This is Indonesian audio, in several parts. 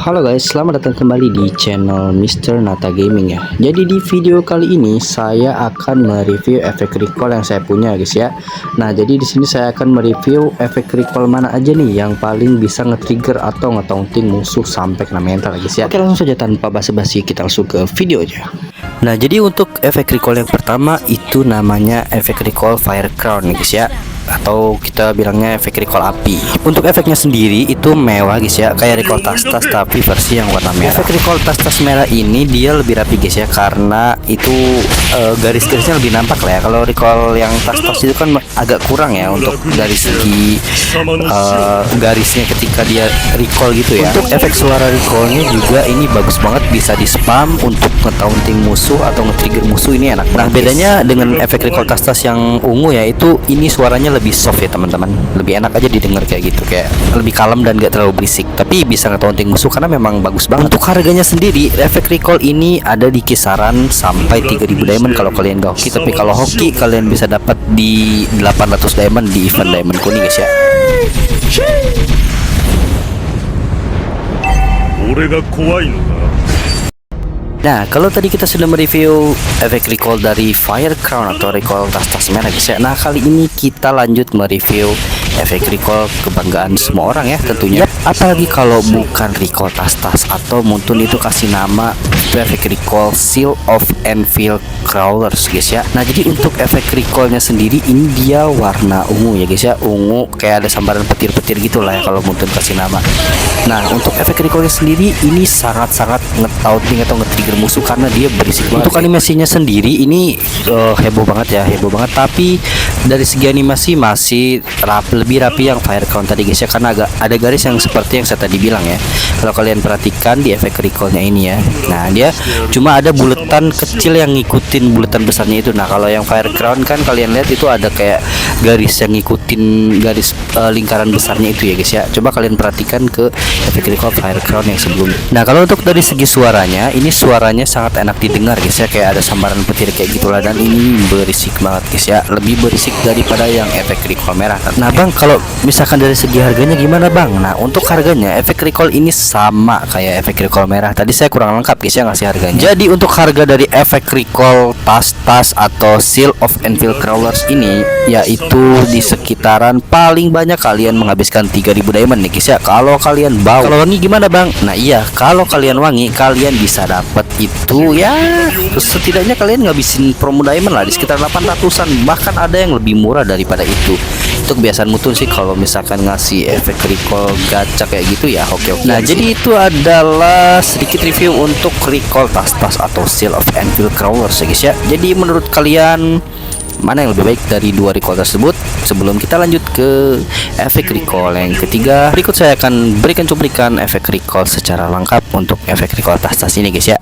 Halo guys, selamat datang kembali di channel Mr. Nata Gaming ya. Jadi di video kali ini saya akan mereview efek recall yang saya punya guys ya. Nah, jadi di sini saya akan mereview efek recall mana aja nih yang paling bisa nge-trigger atau nge-taunting musuh sampai kena mental guys ya. Oke, langsung saja tanpa basa-basi kita langsung ke videonya. Nah, jadi untuk efek recall yang pertama itu namanya efek recall Fire Crown guys ya, atau kita bilangnya efek recall api. Untuk efeknya sendiri itu mewah guys ya, kayak recall tas-tas tapi versi yang warna merah. Efek recall tas-tas merah ini dia lebih rapi guys ya, karena itu garis-garisnya lebih nampak lah ya. Kalau recall yang tas-tas itu kan agak kurang ya untuk dari segi garisnya ketika dia recall gitu ya. Untuk efek suara recallnya juga ini bagus banget, bisa di spam untuk nge-taunting musuh atau nge-trigger musuh, ini enak. Nah, bedanya dengan efek recall tas-tas yang ungu ya, itu ini suaranya lebih soft ya teman-teman, lebih enak aja didengar kayak gitu, kayak lebih kalem dan gak terlalu berisik, tapi bisa nge-taunting musuh karena memang bagus banget. Untuk harganya sendiri efek recall ini ada di kisaran sampai 3000 diamond kalau kalian gak hoki, tapi kalau hoki kalian bisa dapat di 800 diamond di event diamond kuning guys ya. Nah, kalau tadi kita sudah mereview efek recall dari Fire Crown atau recall tas-tas merah guys ya. Nah, kali ini kita lanjut mereview efek recall kebanggaan semua orang ya tentunya. Apalagi kalau bukan recall tas-tas atau mungkin itu kasih nama itu efek recall Seal of Anvil Crawlers guys ya. Nah, jadi untuk efek recallnya sendiri ini dia warna ungu ya guys ya, ungu kayak ada sambaran petir-petir gitulah ya kalau mungkin kasih nama. Nah, untuk efek recallnya sendiri ini sangat-sangat nge-taunting atau nge-trigger musuh karena dia berisik banget. Untuk animasinya sendiri ini heboh banget ya, heboh banget. Tapi dari segi animasi masih lebih rapi yang Fire Crown tadi guys ya, karena agak ada garis yang seperti yang saya tadi bilang ya. Kalau kalian perhatikan di efek recallnya ini ya, nah dia cuma ada buletan kecil yang ngikutin buletan besarnya itu. Nah, kalau yang Fire Crown kan kalian lihat itu ada kayak garis yang ngikutin garis lingkaran besarnya itu ya guys ya. Coba kalian perhatikan ke efek recall Fire Crown yang sebelumnya. Nah, kalau untuk dari segi suaranya, ini suaranya sangat enak didengar guys ya, kayak ada sambaran petir kayak gitulah, dan ini berisik banget guys ya, lebih berisik daripada yang efek recall merah. Nah bang, kalau misalkan dari segi harganya gimana bang? Nah, untuk harganya efek recall ini sama kayak efek recall merah. Tadi saya kurang lengkap guys ya ngasih harganya. Jadi untuk harga dari efek recall tas-tas atau Seal of Anvil Crawlers ini yaitu di sekitaran paling banyak kalian menghabiskan 3000 diamond nih guys ya, kalau kalian bawa. Kalau wangi gimana bang? Nah iya, kalau kalian wangi kalian bisa dapat itu ya, setidaknya kalian ngabisin promo diamond lah di sekitar 800-an, bahkan ada yang lebih murah daripada itu. Itu kebiasaan Mutun sih kalau misalkan ngasih efek recall gacha kayak gitu ya. Oke. Nah, jadi itu adalah sedikit review untuk recall tas-tas atau Seal of Anvil Crawlers ya guys ya. Jadi menurut kalian mana yang lebih baik dari dua recall tersebut? Sebelum kita lanjut ke efek recall yang ketiga, berikut saya akan berikan cuplikan efek recall secara lengkap untuk efek recall tas-tas ini guys ya.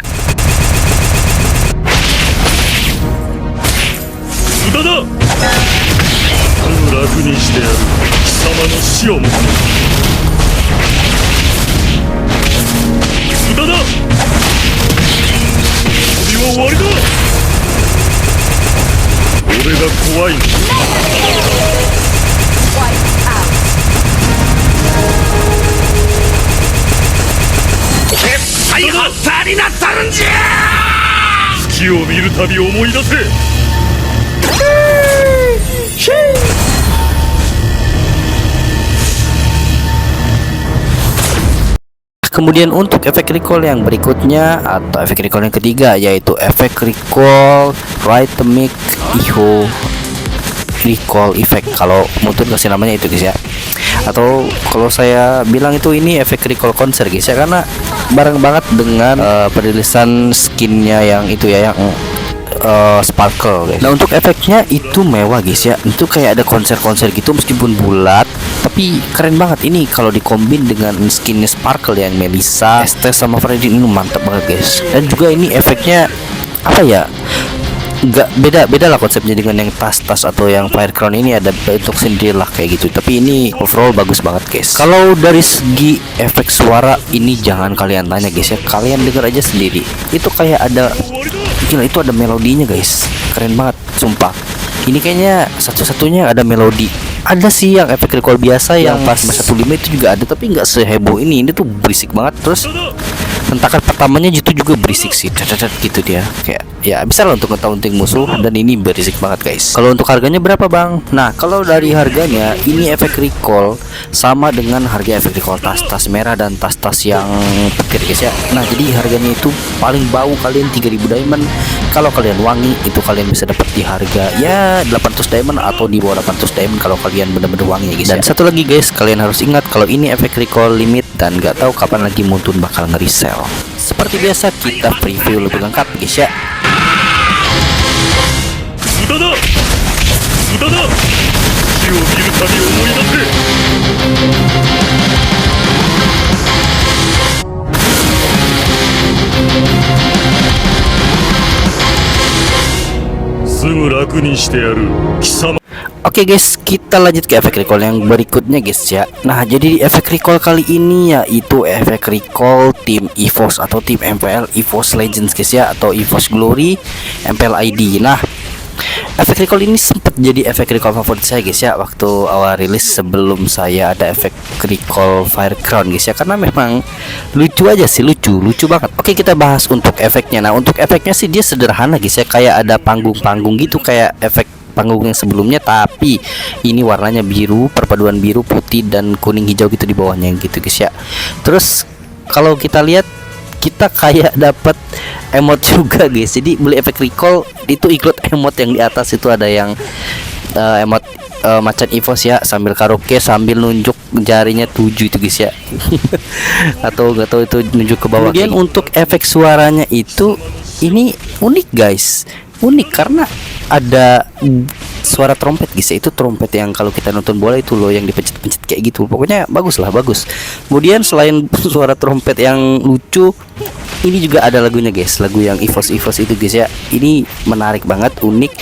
Kemudian untuk efek recall yang berikutnya atau efek recall yang ketiga yaitu efek recall Rhythmic Echo Recall Effect. Kalau mungkin kasih namanya itu guys ya, atau kalau saya bilang itu ini efek recall konser guys ya, karena bareng banget dengan perilisan skinnya yang itu ya, yang sparkle guys. Nah, untuk efeknya itu mewah guys ya, itu kayak ada konser-konser gitu meskipun bulat, tapi keren banget. Ini kalau dikombin dengan skinnya sparkle yang Melissa, Estes sama Freddy, ini mantap banget guys. Dan juga ini efeknya apa ya, nggak beda lah konsepnya dengan yang tas-tas atau yang Fire Crown. Ini ada bentuk sendiri lah kayak gitu, tapi ini overall bagus banget guys. Kalau dari segi efek suara ini jangan kalian tanya guys ya, kalian dengar aja sendiri, itu kayak ada, gila, itu ada melodinya guys, keren banget sumpah. Ini kayaknya satu-satunya ada melodi Ada sih yang efek recall biasa yang pas 1.5 itu juga ada, tapi nggak seheboh ini. Ini tuh berisik banget. Terus hentakan pertamanya itu juga berisik sih, gitu dia. Kayak ya bisa lah untuk ngetaunting musuh, dan ini berisik banget guys. Kalau untuk harganya berapa bang? Nah kalau dari harganya ini efek recall sama dengan harga efek recall tas-tas merah dan tas-tas yang petir guys ya. Nah jadi harganya itu paling bau kalian 3.000 diamond. Kalau kalian wangi itu kalian bisa dapat di harga ya 800 diamond atau di bawah 800 diamond kalau kalian bener-bener wangi ya guys. Dan satu lagi guys, kalian harus ingat kalau ini efek recall limit dan nggak tahu kapan lagi Muntun bakal nge-resell. Seperti biasa kita preview lebih lengkap guys ya. 無駄だ無駄だ火を見るたび思い出せすぐ楽にしてやる貴様。 Oke guys, kita lanjut ke efek recall yang berikutnya guys ya. Nah jadi di efek recall kali ini yaitu efek recall tim EVOS atau tim MPL EVOS Legends guys ya, atau EVOS Glory MPL ID. Nah efek recall ini sempat jadi efek recall favorit saya guys ya waktu awal rilis, sebelum saya ada efek recall Fire Crown guys ya, karena memang lucu aja sih, lucu banget. Oke kita bahas untuk efeknya. Nah untuk efeknya sih dia sederhana guys ya, kayak ada panggung-panggung gitu kayak efek panggung yang sebelumnya, tapi ini warnanya biru, perpaduan biru, putih dan kuning hijau gitu di bawahnya gitu guys ya. Terus kalau kita lihat kita kayak dapat emot juga guys. Jadi beli efek recall itu ikut emot yang di atas itu, ada yang emot macan EVOS ya, sambil karaoke sambil nunjuk jarinya 7 itu guys ya. Atau nggak tahu itu nunjuk ke bawah. Kemudian untuk efek suaranya itu ini unik guys, unik karena ada suara trompet guys ya. Itu trompet yang kalau kita nonton bola itu loh, yang dipencet-pencet kayak gitu. Pokoknya bagus lah, bagus. Kemudian selain suara trompet yang lucu, ini juga ada lagunya guys, lagu yang EVOS itu guys ya. Ini menarik banget, unik,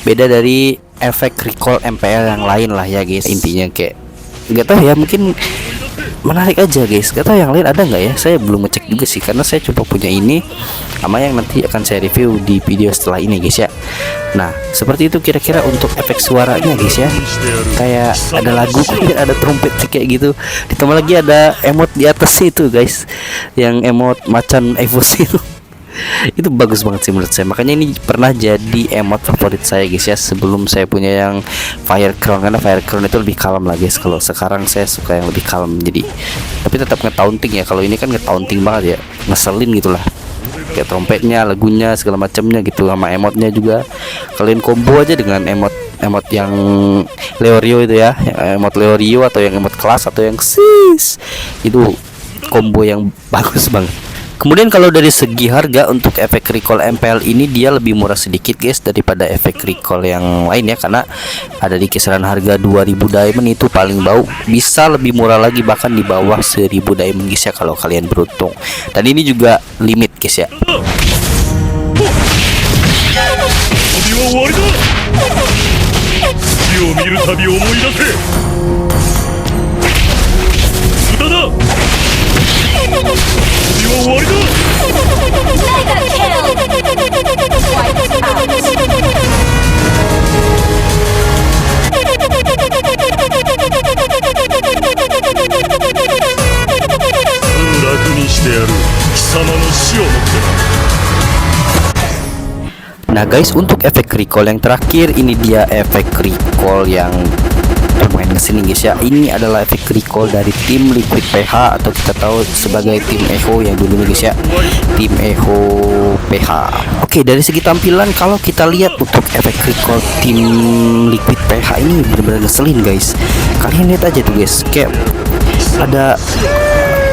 beda dari efek recall MPL yang lain lah ya guys. Intinya kayak nggak tahu ya, mungkin menarik aja guys. Gak tahu yang lain ada nggak ya, saya belum ngecek juga sih, karena saya coba punya ini sama yang nanti akan saya review di video setelah ini guys ya. Nah seperti itu kira-kira untuk efek suaranya guys ya. Kayak ada lagu, ada trompet kayak gitu, ditambah lagi ada emot di atas itu guys, yang emot macan EVOS itu. Itu bagus banget sih menurut saya, makanya ini pernah jadi emot favorit saya guys ya, sebelum saya punya yang Fire Crown, karena Fire Crown itu lebih kalem lah guys. Kalau sekarang saya suka yang lebih kalem, jadi tapi tetap nge-taunting ya. Kalau ini kan nge-taunting banget ya, ngeselin gitulah, kayak trompetnya, lagunya, segala macamnya gitu, sama emotnya juga. Kalian combo aja dengan emot yang Leorio itu ya, emot Leorio atau yang emot kelas atau yang sis, itu combo yang bagus banget. Kemudian kalau dari segi harga untuk efek recall MPL ini dia lebih murah sedikit guys daripada efek recall yang lain ya, karena ada di kisaran harga 2000 diamond, itu paling bau. Bisa lebih murah lagi, bahkan di bawah 1000 diamond guys ya kalau kalian beruntung. Dan ini juga limit guys ya. Nah guys, untuk efek recall yang terakhir ini dia efek recall yang lumayan kesini guys ya. Ini adalah efek recall dari tim Liquid PH atau kita tahu sebagai tim Echo yang dulunya guys ya, tim Echo PH. Oke, dari segi tampilan kalau kita lihat untuk efek recall tim Liquid PH ini benar-benar ngeselin guys. Kalian lihat aja tuh guys, kayak ada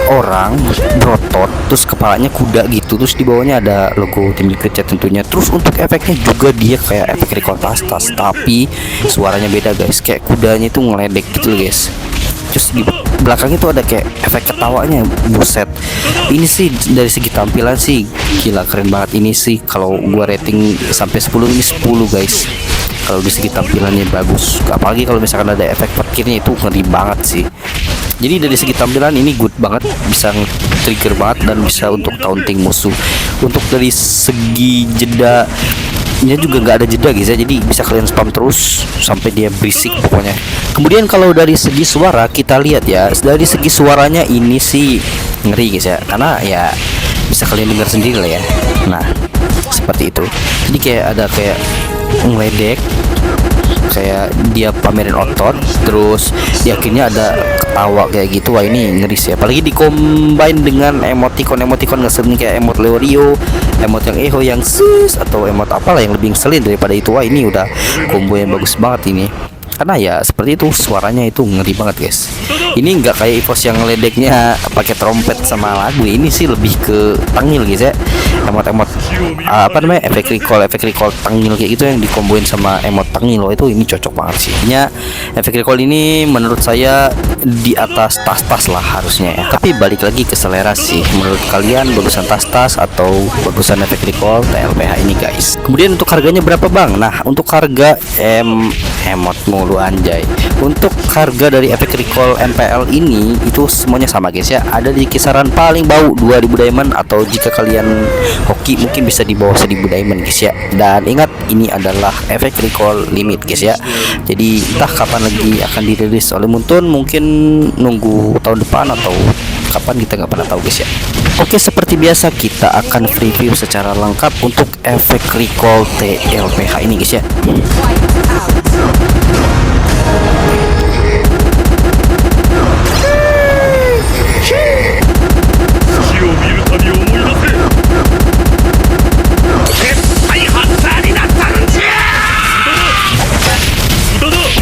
orang berotot, terus kepalanya kuda gitu, terus di bawahnya ada logo tim Liquid ya tentunya. Terus untuk efeknya juga dia kayak efek recall tas, tapi suaranya beda guys, kayak kudanya itu ngeledek gitu loh guys. Terus di belakang itu ada kayak efek ketawanya, buset. Ini sih dari segi tampilan sih gila, keren banget ini sih. Kalau gua rating sampai 10 ini 10 guys. Kalau dari segi tampilannya bagus, apalagi kalau misalkan ada efek petirnya itu ngeri banget sih. Jadi dari segi tampilan ini good banget, bisa trigger banget dan bisa untuk taunting musuh. Untuk dari segi jeda dia juga nggak ada jeda guys ya, jadi bisa kalian spam terus sampai dia berisik pokoknya. Kemudian kalau dari segi suara kita lihat ya, dari segi suaranya ini sih ngeri guys ya, karena ya bisa kalian dengar sendiri lah ya. Nah seperti itu, jadi kayak ada kayak ngeledek, kayak dia pamerin otot, terus di akhirnya ada ketawa kayak gitu. Wah ini ngeri sih, apalagi dicombine dengan emoticon ngeselin kayak emot Leorio, emot yang Eho yang sis, atau emot apalah yang lebih ngeselin daripada itu. Wah ini udah combo yang bagus banget ini, karena ya seperti itu suaranya itu ngeri banget guys. Ini nggak kayak EVOS yang ledeknya pakai trompet sama lagu, ini sih lebih ke tangil guys ya, emot-emot apa namanya, efek recall tangil kayak gitu yang dikomboin sama emot tangil. Loh, itu ini cocok banget sih. Intinya efek recall ini menurut saya di atas tas-tas lah harusnya ya, tapi balik lagi ke selera sih. Menurut kalian bagusan tas-tas atau bagusan efek recall TLPH ini guys? Kemudian untuk harganya berapa bang? Nah untuk harga emot mulu anjay, untuk harga dari efek recall MPL ini itu semuanya sama guys ya, ada di kisaran paling bau 2000 diamond, atau jika kalian hoki mungkin bisa di bawah 1000 diamond guys ya. Dan ingat ini adalah efek recall limit guys ya, jadi entah kapan lagi akan dirilis oleh Muntun, mungkin nunggu tahun depan atau kapan kita nggak pernah tahu guys ya. Oke, seperti biasa kita akan review secara lengkap untuk efek recall TLPH ini guys ya.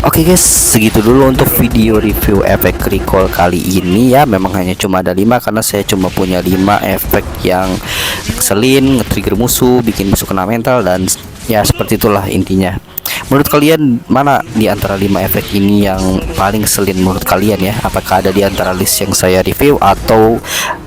Oke guys, segitu dulu untuk video review efek recall kali ini ya. Memang hanya cuma ada 5 karena saya cuma punya 5 efek yang ngeselin, nge-trigger musuh, bikin musuh kena mental, dan ya seperti itulah intinya. Menurut kalian mana di antara 5 efek ini yang paling ngeselin menurut kalian ya? Apakah ada di antara list yang saya review atau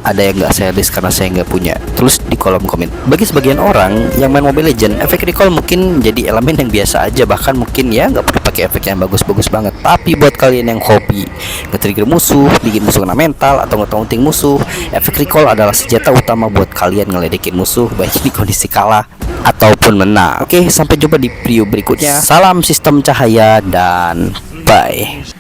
ada yang nggak saya list karena saya nggak punya? Tulis di kolom komen. Bagi sebagian orang yang main Mobile Legends, efek recall mungkin jadi elemen yang biasa aja, bahkan mungkin ya nggak perlu pakai efek yang bagus-bagus banget. Tapi buat kalian yang hobi nge-trigger musuh, bikin musuh kena mental atau nge-taunting musuh, efek recall adalah senjata utama buat kalian ngeledekin musuh baik di kondisi kalah ataupun menang. Oke, sampai jumpa di video berikutnya. Salam sistem cahaya dan bye.